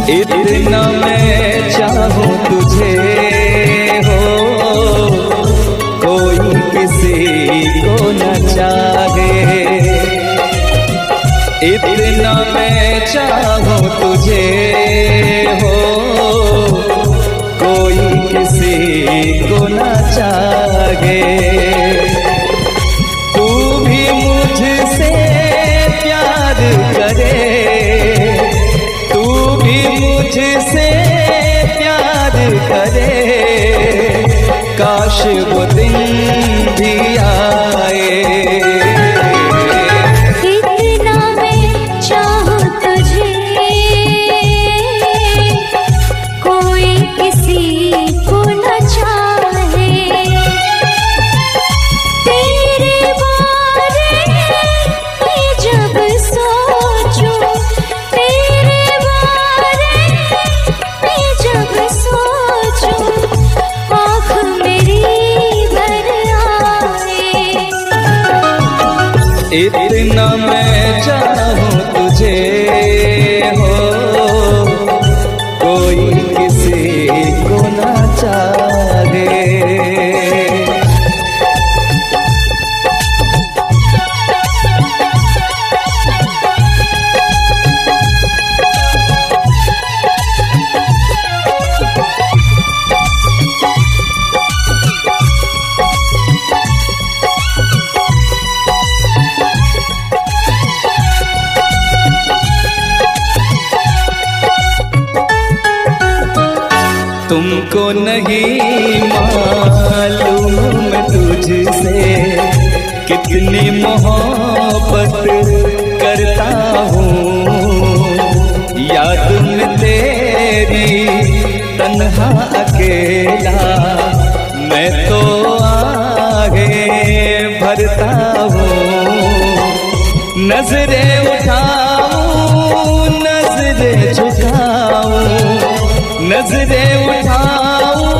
इतना मैं चाहूं तुझे हो, कोई किसी को न चाहे। इतना मैं चाहूं तुझे हो, कोई किसी को न चाहे। तू भी मुझसे प्यार करे, तू भी मुझसे प्यार करे, काश वो दिन भी आए। इतना मैं चाहूं तुझे, कोई किसी को न चाहे। तेरे बारे में जब सोचूं, तेरे बारे में जब सोचूं, आँख मेरी भर आए। इतना मैं चाहूं तुझे हो, कोई किसी को न चाहे। तुमको नहीं मालूम तुझसे कितनी मोहब्बत करता हूँ। याद में तेरी तन्हा अकेला मैं तो आगे भरता हूँ। नजरें उठाऊं, नजरें झुकाऊं, नजरें उठाऊं,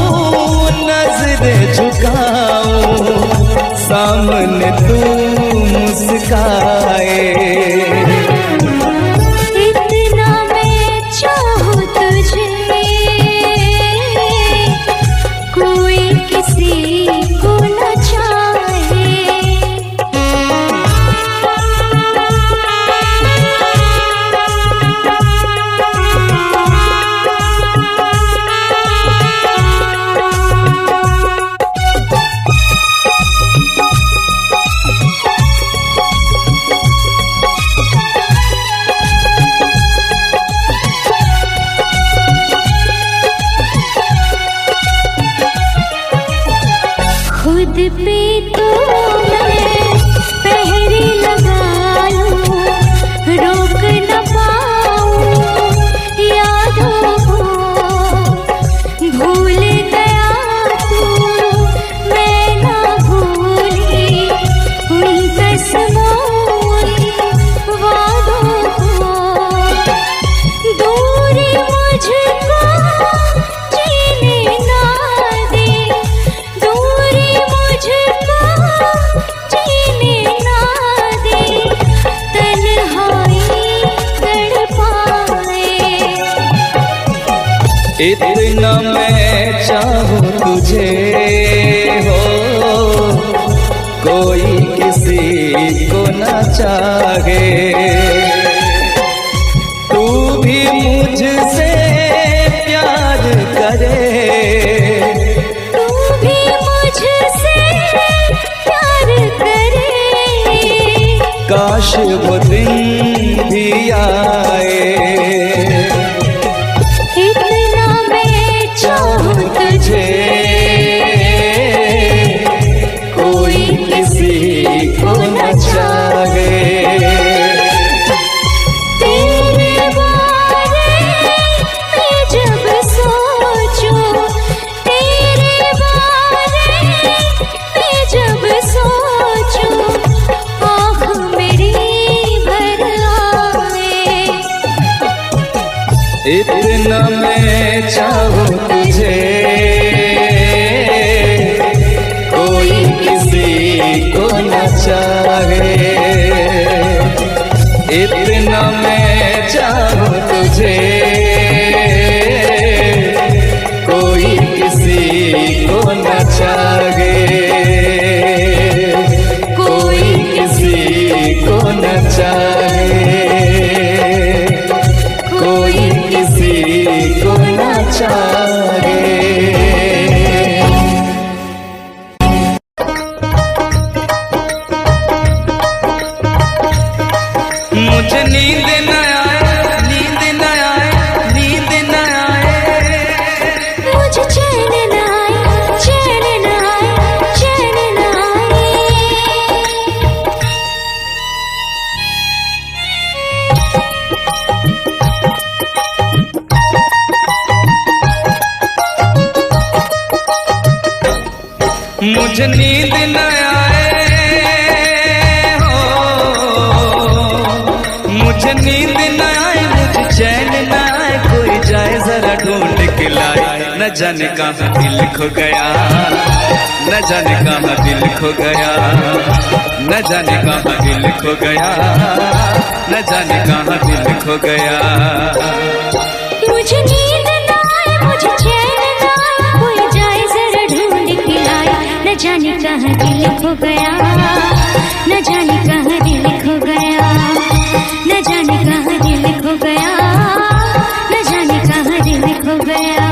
नजरें झुकाऊं, सामने तू मुस्काए। इतना मैं चाहूं तुझे, कोई किसी को न चाहे। खुद पे तो मैं पहरे लगा लूं, रोक न पाऊं यादों को। भूल गया तू, मैं ना भूली उन कसमों उन वादों को। दूरी मुझको जीने ना दे, दूरी मुझको जीने ना दे, तन्हाई तड़पाए। इतना मैं चाहूं तुझे हो, कोई किसी को न चाहे। तू भी मुझसे प्यार करे, तू भी मुझसे प्यार करे, काश वो दिन भी आए। इतना मैं चाहूं तुझे, कोई किसी को न चाहे। तेरे बारे में जब सोचूं, तेरे बारे में जब सोचूं, आँख मेरी भर आए। इतना मैं चाहूं तुझे, कोई किसी को न चाहे। इतना मैं चाहूं तुझे, मुझे नींद न आए हो, मुझे नींद न आए, मुझे चैन न आए, कोई जाए जरा ढूंढ के लाए। न जाने कहाँ दिल खो गया, न जाने कहाँ दिल खो गया, न जाने कहाँ दिल खो गया, न जाने कहाँ दिल खो गया। मुझे नींद न आए, मुझे चैन न आए, कोई जाए जरा ढूंढ के लाए। न जाने कहाँ दिल खो गया, न जाने कहाँ दिल खो गया, न जाने कहाँ दिल खो गया, न जाने कहाँ दिल खो गया।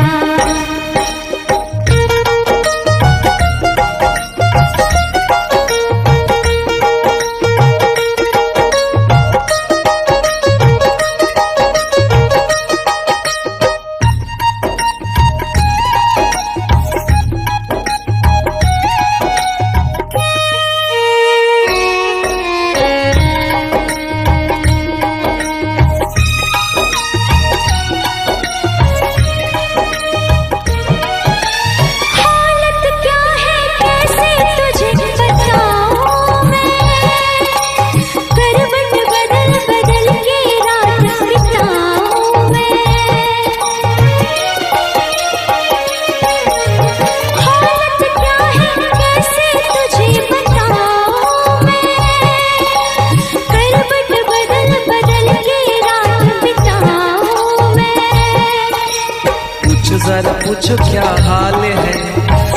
जरा पूछो क्या हाल है,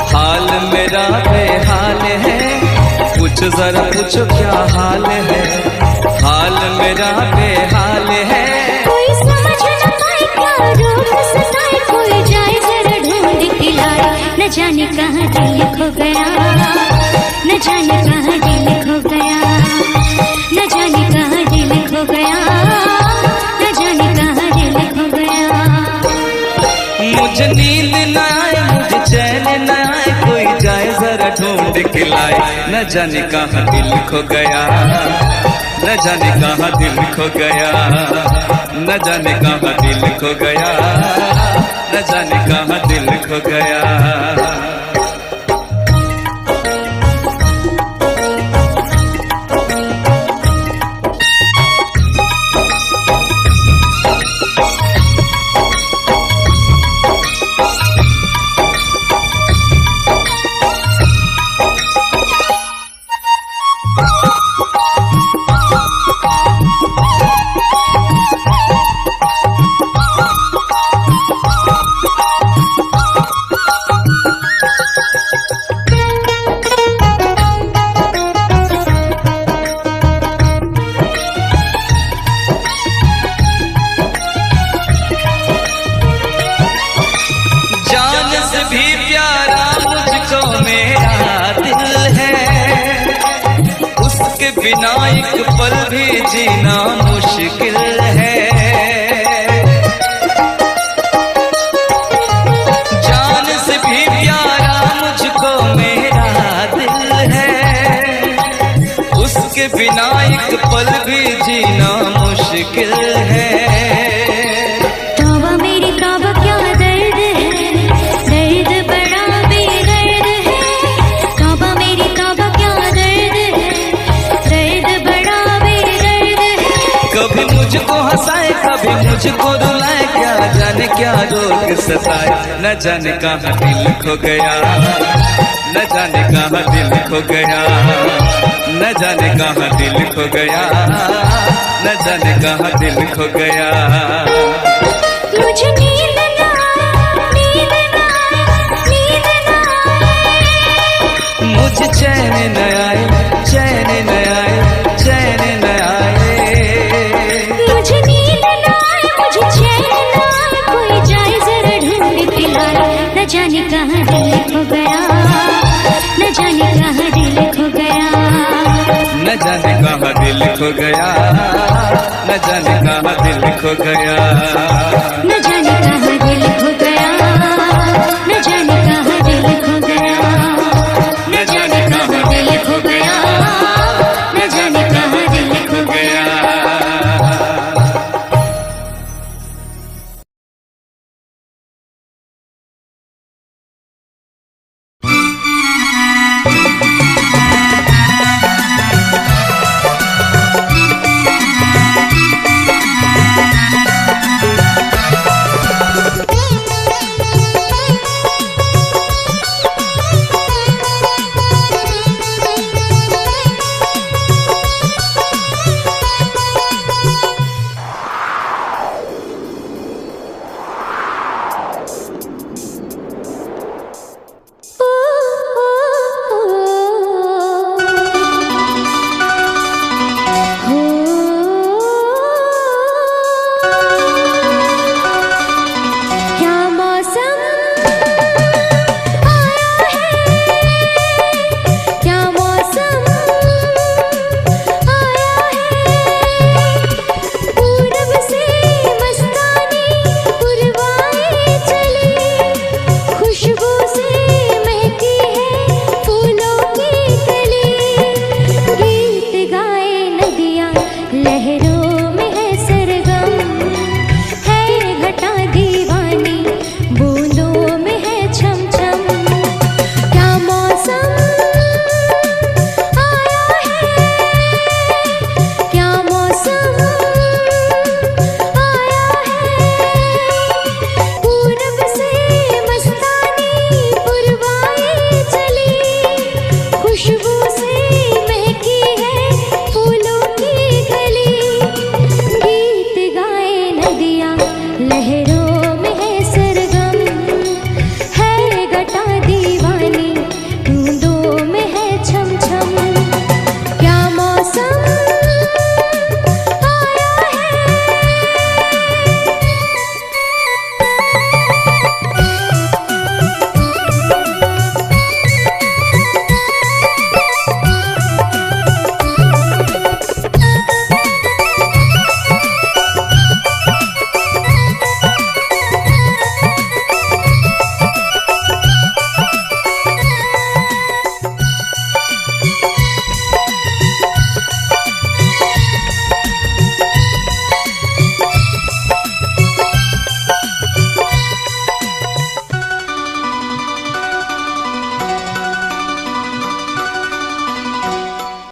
हाल मेरा बेहाल है। पूछो जरा पूछो क्या हाल है, हाल मेरा बेहाल है। कोई समझ न पाए क्या रोग सताए, कोई जाए जरा ढूंढ के लाए। न जाने कहाँ दिल खो गया, न जाने कहाँ दिल खो गया, न जाने कहाँ दिल खो गया, न जाने कहाँ दिल खो गया। मुझे नींद न आए, मुझे चैन न आए, कोई जाए जरा ढूंढ के लाए। न जाने कहाँ दिल खो गया, न जाने कहाँ दिल खो गया, न जाने कहाँ दिल खो गया, न जाने कहाँ दिल खो गया। बिना एक पल भी जीना मुश्किल है। जान से भी प्यारा मुझको मेरा दिल है, उसके बिना एक पल भी जीना मुश्किल है। तौबा मेरी तौबा क्या दर्द है, दर्द बड़ा बेदर्द है। तौबा मेरी तौबा क्या दर्द है, दर्द बड़ा बेदर्द है। कभी मुझको हंसाए कभी मुझको रुलाए, क्या जाने क्या रोग सताए। न जाने कहाँ दिल खो गया, न जाने कहाँ दिल खो गया, न जाने कहाँ दिल खो गया, न जाने कहाँ दिल खो गया। मुझे नींद न आए, नींद न आए, नींद न आए। मुझे चैन न आए, चैन न आए, चैन न आए। मुझे नींद न आए, मुझे चैन न आए, कोई जाए जरा ढूंढ के लाए। न जाने कहाँ दिल खो गया, न जाने कहाँ दिल खो गया, न जाने कहाँ दिल खो गया, न जाने कहाँ दिल खो गया, न जाने कहाँ दिल खो गया, न जाने कहाँ दिल खो गया, न जाने कहाँ दिल खो गया, न जाने कहाँ दिल खो गया।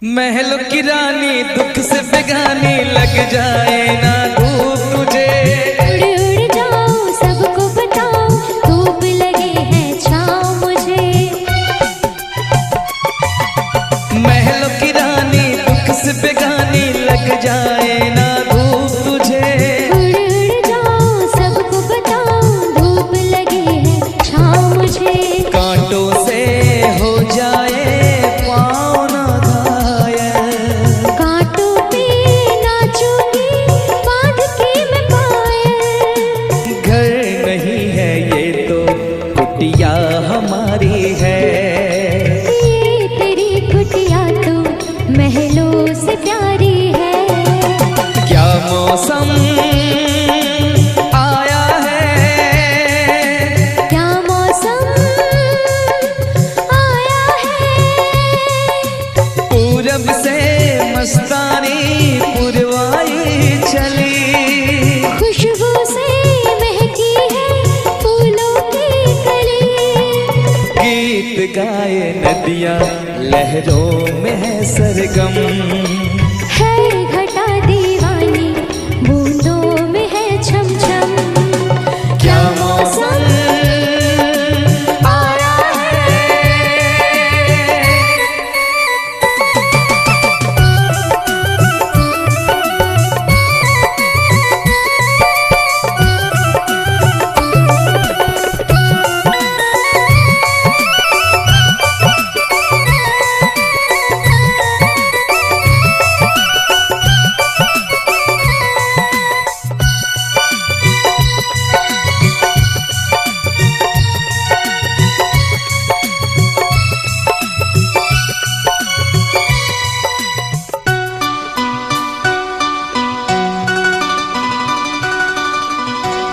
महलों की रानी दुख से बेगानी लग जाए ना धूप तुझे। उड़ उड़ जाऊं सबको बताऊं धूप लगे है छाँव मुझे। महलों की रानी दुख से बेगानी लग जाए ना धूप तुझे। उड़ उड़ जाऊं सबको बताऊं धूप लगे है छाँव मुझे। कांटों से हो जाए पाँव ना घायल, कांटों पे नाचूंगी बांध के मैं पायल। घर नहीं है ये तो कुटिया हमारी है। ये तेरी कुटिया तो महलों से प्यारी है। क्या मौसम आया है, क्या मौसम आया है। पूरब से मस्तानी पुरवाई चली। खुशबू से महकी है फूलों की कली। गीत गाए नदियाँ लहरों में है सरगम। है घटा दीवानी बूंदों में है छम छम। क्या मौसम आया है।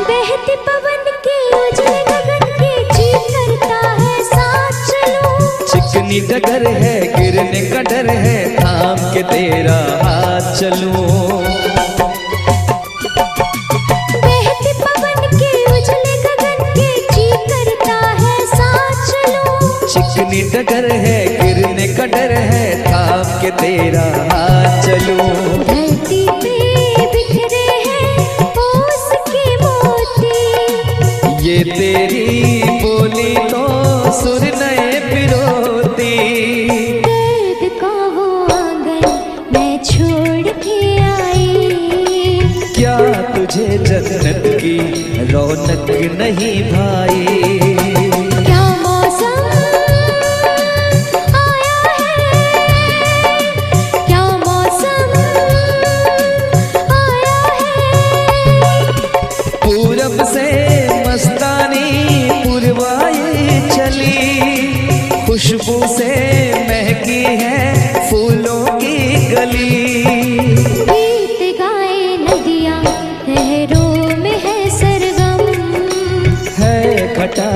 बहती पवन के उजले गगन के चीर करता है साथ चलो। चिकनी डगर है गिरने का डर है थाम के तेरा हाथ चलूं। बहती पवन के उजले गगन के चीर करता है साथ चलो। चिकनी डगर है गिरने का डर है थाम के तेरा हाथ चलूं। धरती पे बिखरे हैं ओस के मोती। ये तेरी बोली तो सुर नए पिरोती। दर्द का वो आंगन मैं छोड़ के आई। क्या तुझे जन्नत की रौनक नहीं भाई। क्या मौसम आया है। क्या मौसम आया है। पूरब से मस्तानी पुरवाई चली। खुशबू से महकी है फूलों की गली। गीत गाए नदियाँ लहरों में है सरगम। है घटा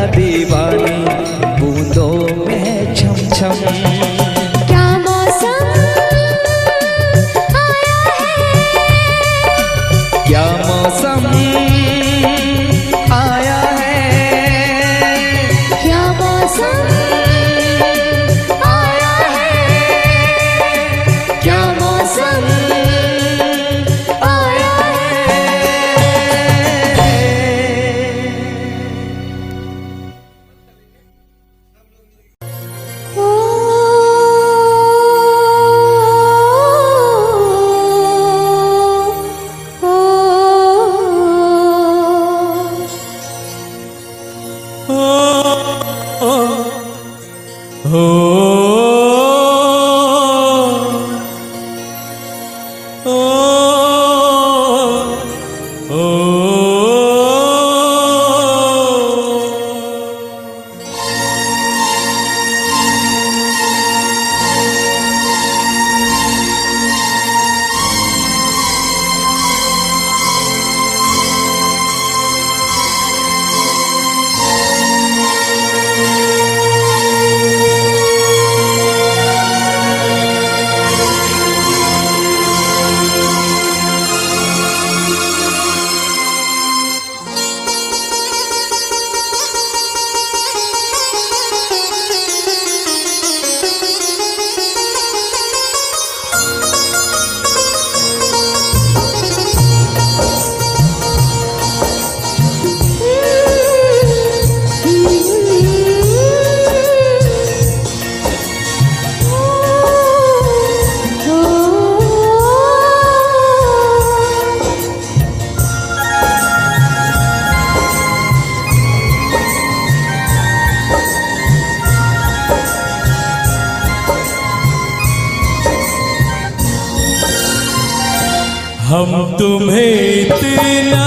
हम तुम्हें इतना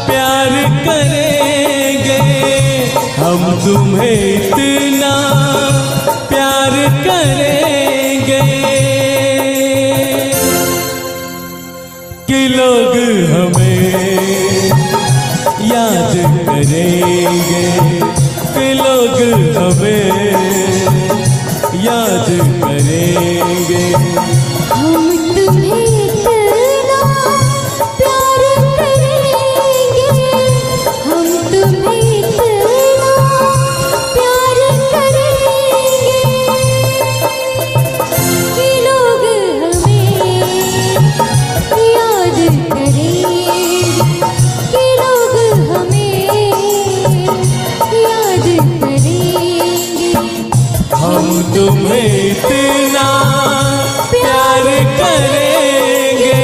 प्यार करेंगे, हम तुम्हें इतना प्यार करेंगे कि लोग हमें याद करेंगे, कि लोग हमें याद करेंगे। हम तुम्हें इतना प्यार करेंगे, हम तुम्हें इतना प्यार करेंगे कि लोग हमें याद करेंगे, कि लोग हमें याद करेंगे। हम तुम्हें इतना प्यार करेंगे।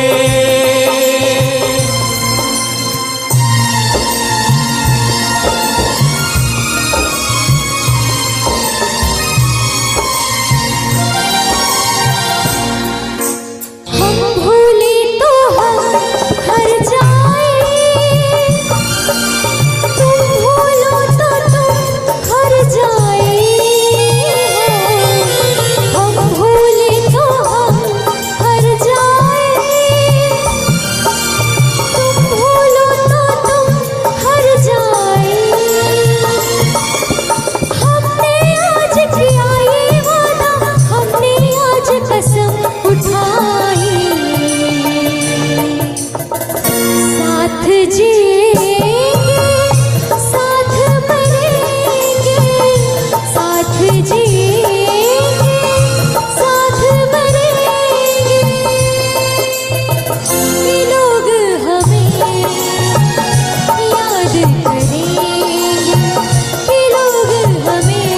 हम भूले तो हम हर जाए, तुम भूलो तो तुम हर जाए। हम भूले तो हम हर जाए, तुम भूलो तो तुम हर जाए। हमने आज किया ये वादा, हमने आज कसम उठाई, साथ जिएंगे साथ मरेंगे, साथ जिएंगे साथ मरेंगे कि लोग हमें याद करेंगे, कि लोग हमें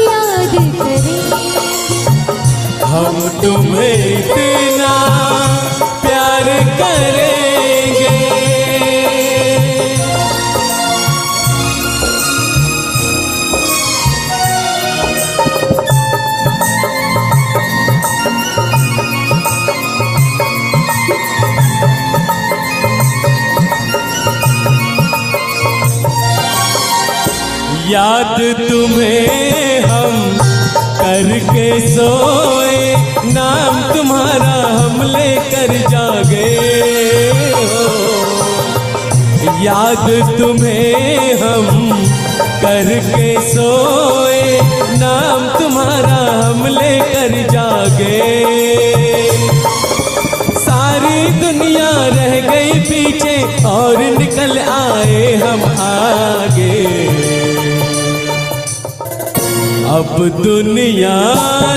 याद करेंगे। हम तुम्हें इतना प्यार करेंगे। याद तुम्हें हम करके सोए, नाम तुम्हारा हम लेकर जागे हो। याद तुम्हें हम करके सोए, नाम तुम्हारा हम लेकर जागे। सारी दुनिया रह गई पीछे और निकल आए हम आगे। अब दुनिया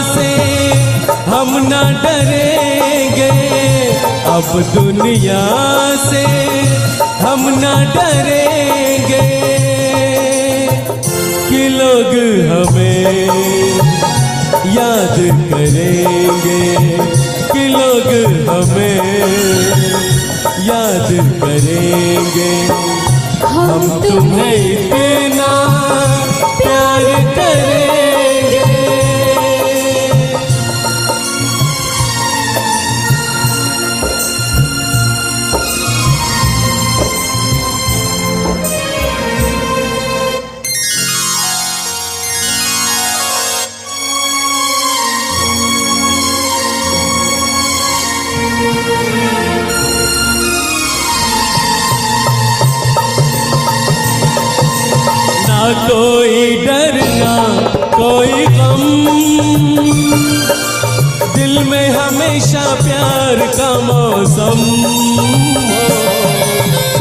से हम न डरेंगे, अब दुनिया से हम न डरेंगे कि लोग हमें याद करेंगे, कि लोग हमें याद करेंगे। हम तुम्हें इतना प्यार करेंगे। ना कोई डर ना कोई गम, दिल में हमेशा प्यार का मौसम हो।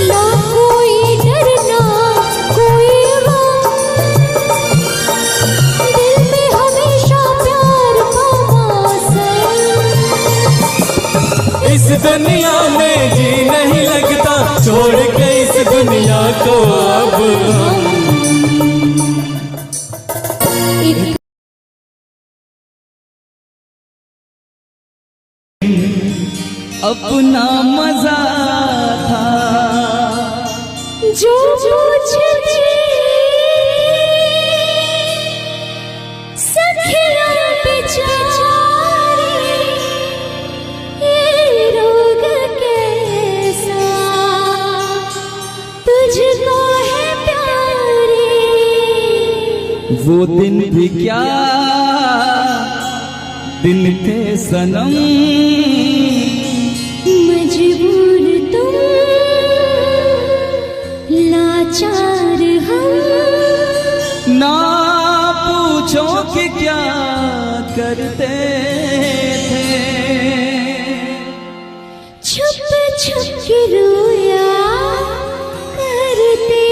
ना कोई डर ना कोई गम, दिल में हमेशा प्यार का मौसम। इस दुनिया में जी नहीं लगता, छोड़ के इस दुनिया को अब हम अपना मजा था जो मुझे सखिया बेचारी ये वो दिन भी क्या दिन थे सनम, मजबूर तुम लाचार हम, ना पूछो कि क्या करते थे, छुप छुप के रोया करते थे।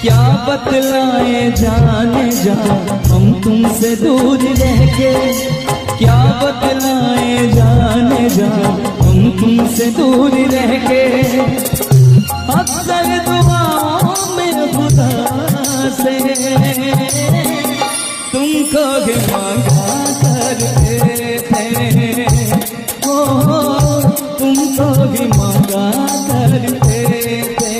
क्या बतलाए जाने जा हम तुमसे दूर रह के, क्या बतलाए जाने जा हम तुमसे दूर रह के, अक्सर दुआओं में खुदा से तुमको भी मांगा करते थे, ओ तुमको भी मांगा करते थे।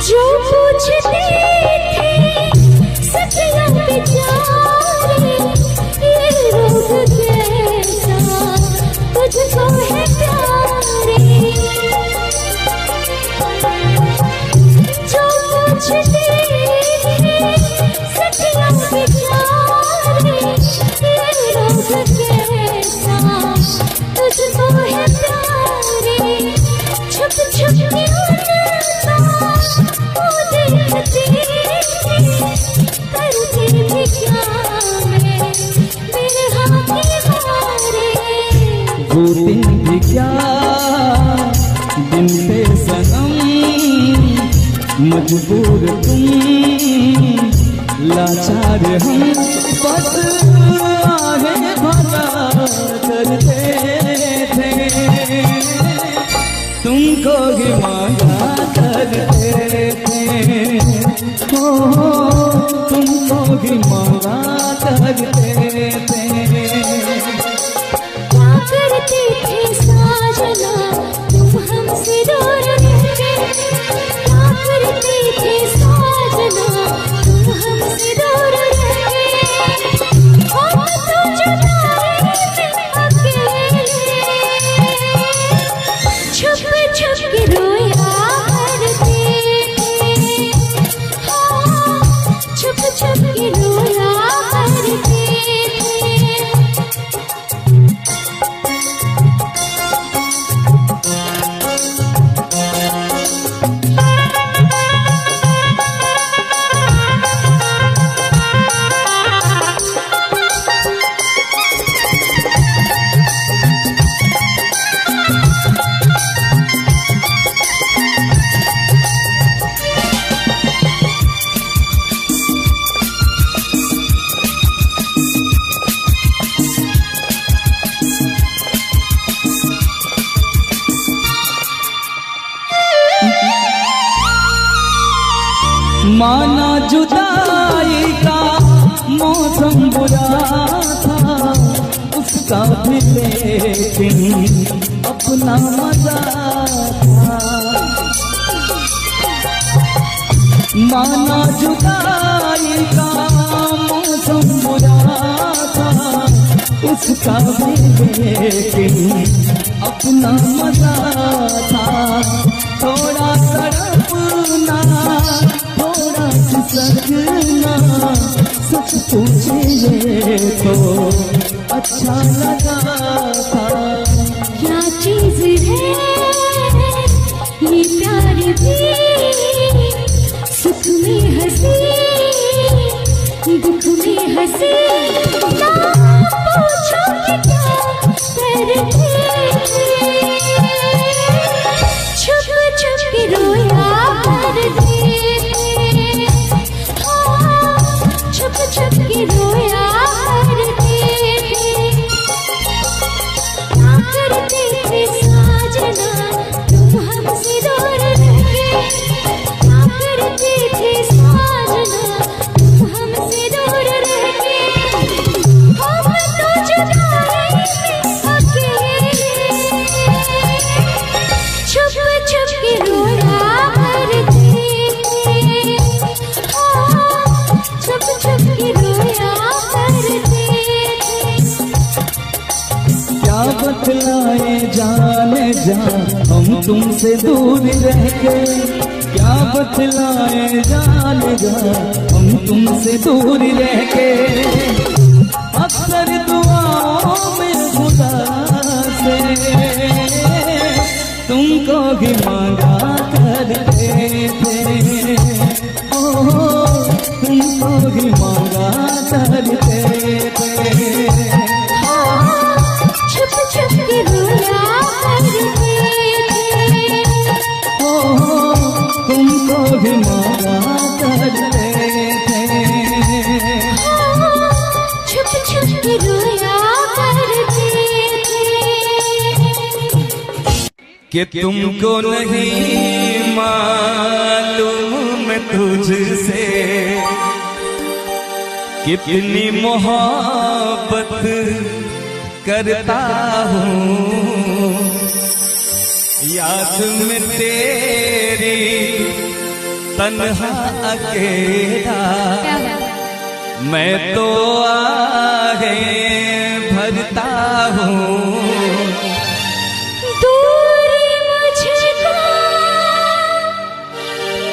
जो पूछते थे सखियां बेचारे, ये रोग कैसा तुझको है प्यारे। जो पूछते थे सखियां बेचारे, ये रोग कैसा तुझको है प्यारे। छुप छुप के करते भी क्या मैं मेरे हाथ हारे। वो दिन भी क्या दिन थे सनम, मजबूर तुम लाचार हम, बस आगे भगा करते थे, तुमको भी मांगा करते थे, ओ तुमको भी मांगा करते थे। क्या करते थे साजना तुम हमसे दूर रह के, क्या करते थे साजना तुम हमसे दूर रह के, हम तो जुदाई में अकेले छुप छुप के रोया करते थे, हाँ छुप छुप के रोया करते थे। माना जुदाई का मौसम बुरा था, उस उसका भी लेकिन अपना मजा था। माना जुदाई का मौसम बुरा था, उसका भी लेकिन अपना मजा था। थोड़ा तड़पना, थोड़ा सिसकना, सच पूछिए तो अच्छा लगा था। क्या चीज है ये प्यार भी, सुख में हंसी दुख में हंसी। ना पूछो कि क्या करते थे, छुप छुप के रोया करते थे। हाँ, छुप छुप के रोया करते थे। क्या करते थे साजना तुम हमसे दूर रह के, क्या करते थे साजना तुम हमसे दूर रह के। हम तो जुदाई में अकेले, छुप छुप के रोया करते थे। हाँ, छुप छुप के रोया करते थे। क्या बतलाए जाने जा हम तुमसे दूर रह के, क्या बतलाए जाने जा हम तुमसे दूर रह के। अक्सर दुआओं में खुदा से तुमको भी मांगा करते थे। ओ तुमको भी मांगा करते थे। छुप छुप के रोया करते थे। तुमको भी मांगा करते थे। छुप छुप के रोया करते कि तुमको नहीं मालूम तुझसे कितनी मोहब्बत करता हूँ। याद में तेरी तन्हा अकेला मैं तो आगे भरता हूँ। दूरी मुझको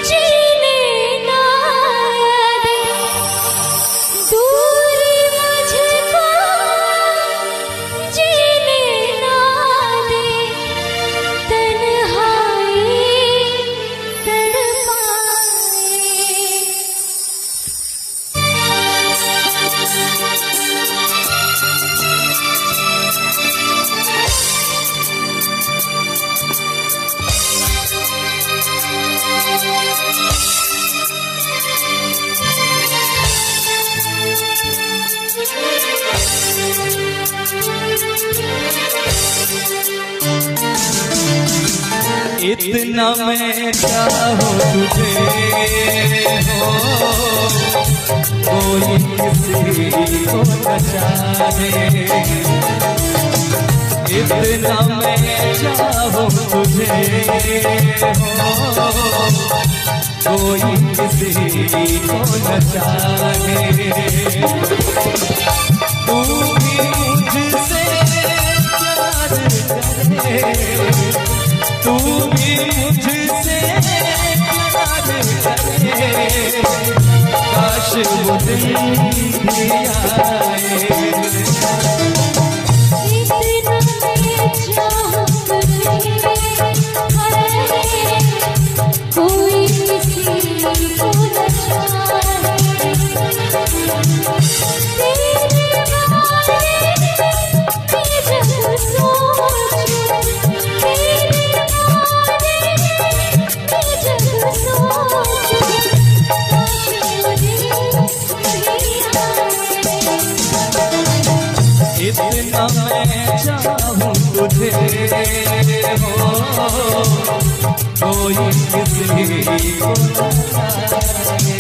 जीने ना दे, दूरी मुझको जीने ना दे। तन्हाई तड़पाए। इतना मैं चाहूँ तुझे हो कोई किसी को न चाहे। इतना मैं चाहूँ तुझे हो कोई किसी को न चाहे। तू भी मुझसे प्यार करे, तू भी मुझसे प्यार करे। काश वो दिन भी आए। इतना मैं चाहूँ तुझे, कोई किसी को न चाहे। तेरे बारे में जब सोचूं, तेरे बारे में जब सोचूं, काश वो दिन भी आए। इतना मैं चाहूँ तुझे हो कोई किसी को न चाहे।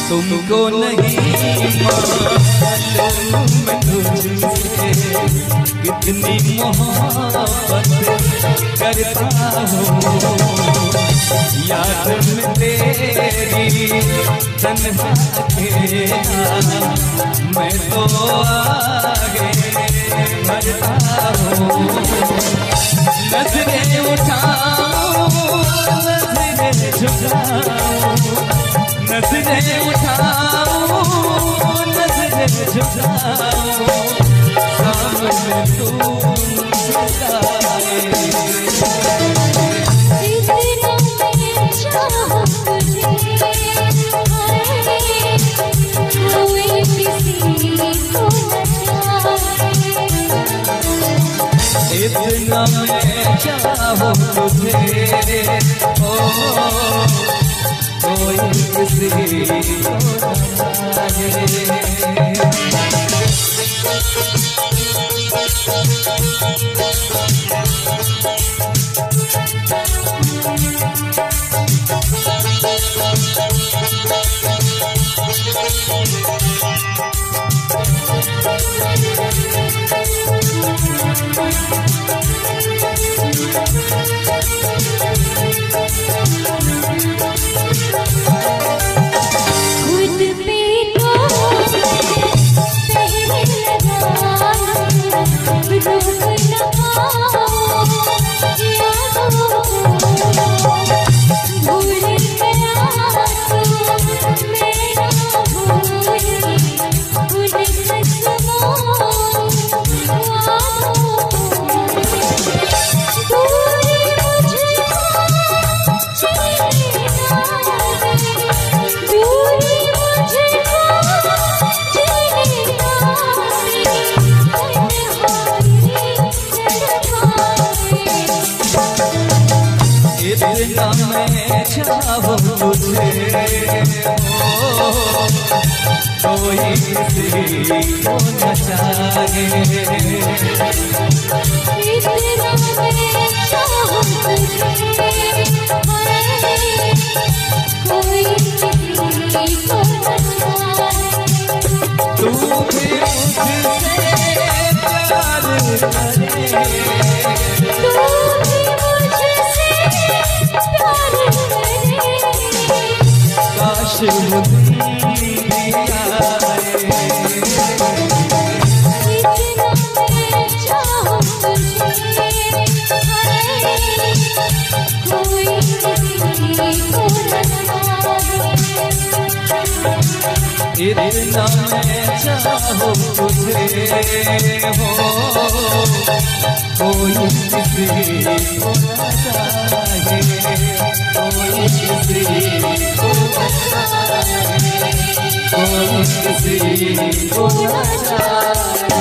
तुमको नहीं मालूम मैं तुझसे कितनी मोहब्बत करता हूँ। याद में तेरी तन्हा अकेला मैं तो आगे बढ़ता हूँ। नजरें उठाऊं नजरें झुकाऊं, नजरें उठाऊं नजरें झुकाऊं, सामने तू सताए। इतना मैं चाहूं तुझे, कोई किसी को न चाहे। इतना मैं चाहूं तुझे, ओ कोई किसी को न चाहे। खुद पे तो पहले लगा रोक न पाऊं यादों को, भूल गया तो मेरा भूली उन कसमों वादों को। दूरी मुझको जीना है, दूरी मुझको जीना है। इतना मैं चाहूं तुझे, ओ कोई किसी को न चाहे। इतना मैं चाहूं तुझे, कोई किसी को न चाहे। तू भी मुझसे प्यार करे, तू भी मुझसे प्यार करे। काश वो दिन भी आए। इतना मैं चाहूं तुझे, कोई किसी को न चाहे। इतना मैं चाहूं तुझे, हो कोई किसी को न चाहे, कोई किसी को न चाहे, कोई किसी को न चाहे।